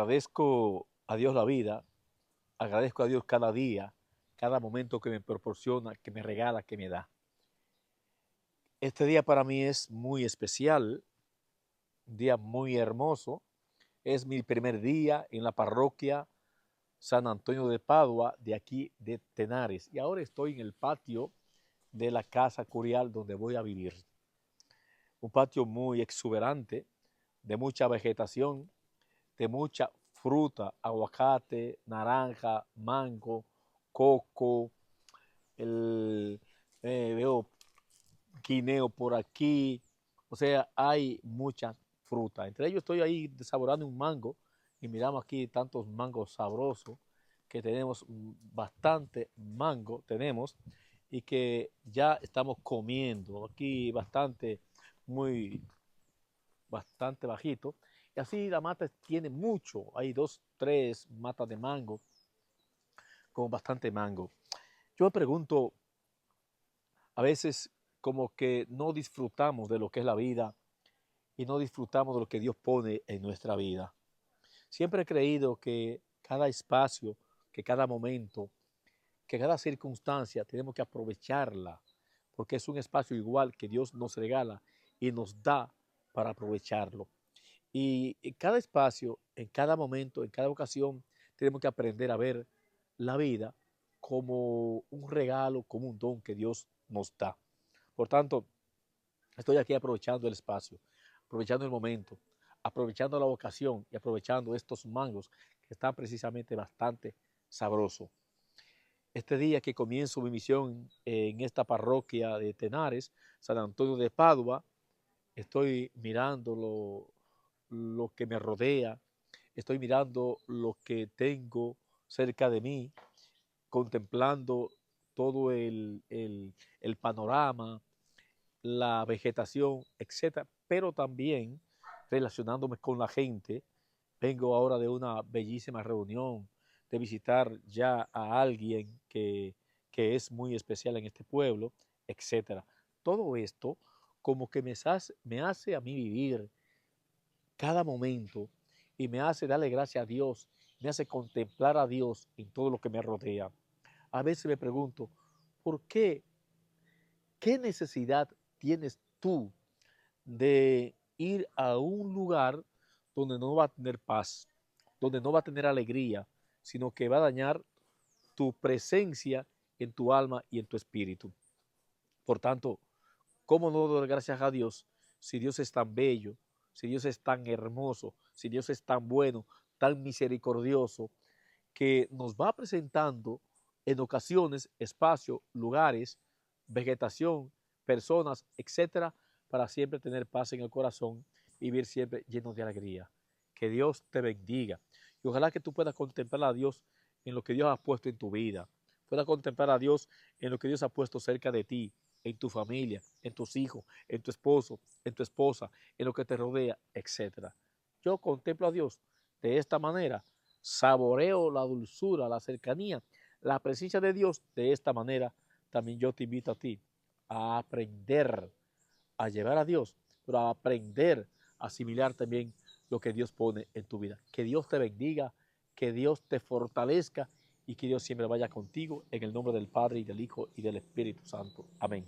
Agradezco a Dios la vida, agradezco a Dios cada día, cada momento que me proporciona, que me regala, que me da. Este día para mí es muy especial, un día muy hermoso. Es mi primer día en la parroquia San Antonio de Padua, de aquí de Tenares. Y ahora estoy en el patio de la casa curial donde voy a vivir. Un patio muy exuberante, de mucha vegetación, de mucha fruta, aguacate, naranja, mango, coco, veo guineo por aquí, o sea, hay mucha fruta. Entre ellos estoy ahí desaborando un mango y miramos aquí tantos mangos sabrosos que tenemos, bastante mango tenemos y que ya estamos comiendo aquí bastante bajito. Y así la mata tiene mucho, hay 2, 3 matas de mango con bastante mango. Yo me pregunto, a veces como que no disfrutamos de lo que es la vida y no disfrutamos de lo que Dios pone en nuestra vida. Siempre he creído que cada espacio, que cada momento, que cada circunstancia tenemos que aprovecharla, porque es un espacio igual que Dios nos regala y nos da para aprovecharlo. Y en cada espacio, en cada momento, en cada ocasión, tenemos que aprender a ver la vida como un regalo, como un don que Dios nos da. Por tanto, estoy aquí aprovechando el espacio, aprovechando el momento, aprovechando la ocasión y aprovechando estos mangos que están precisamente bastante sabrosos. Este día que comienzo mi misión en esta parroquia de Tenares, San Antonio de Padua, estoy mirando lo que me rodea, estoy mirando lo que tengo cerca de mí, contemplando todo el panorama, la vegetación, etcétera, pero también relacionándome con la gente. Vengo ahora de una bellísima reunión, de visitar ya a alguien que es muy especial en este pueblo, etcétera. Todo esto como que me hace a mí vivir cada momento y me hace darle gracias a Dios, me hace contemplar a Dios en todo lo que me rodea. A veces me pregunto, ¿por qué? ¿Qué necesidad tienes tú de ir a un lugar donde no va a tener paz, donde no va a tener alegría, sino que va a dañar tu presencia en tu alma y en tu espíritu? Por tanto, ¿cómo no dar gracias a Dios si Dios es tan bello, si Dios es tan hermoso, si Dios es tan bueno, tan misericordioso, que nos va presentando en ocasiones espacios, lugares, vegetación, personas, etcétera, para siempre tener paz en el corazón, vivir siempre lleno de alegría? Que Dios te bendiga y ojalá que tú puedas contemplar a Dios en lo que Dios ha puesto en tu vida, puedas contemplar a Dios en lo que Dios ha puesto cerca de ti, en tu familia, en tus hijos, en tu esposo, en tu esposa, en lo que te rodea, etcétera. Yo contemplo a Dios de esta manera, saboreo la dulzura, la cercanía, la presencia de Dios de esta manera. También yo te invito a ti a aprender a llevar a Dios, pero a aprender a asimilar también lo que Dios pone en tu vida. Que Dios te bendiga, que Dios te fortalezca y que Dios siempre vaya contigo en el nombre del Padre y del Hijo y del Espíritu Santo. Amén.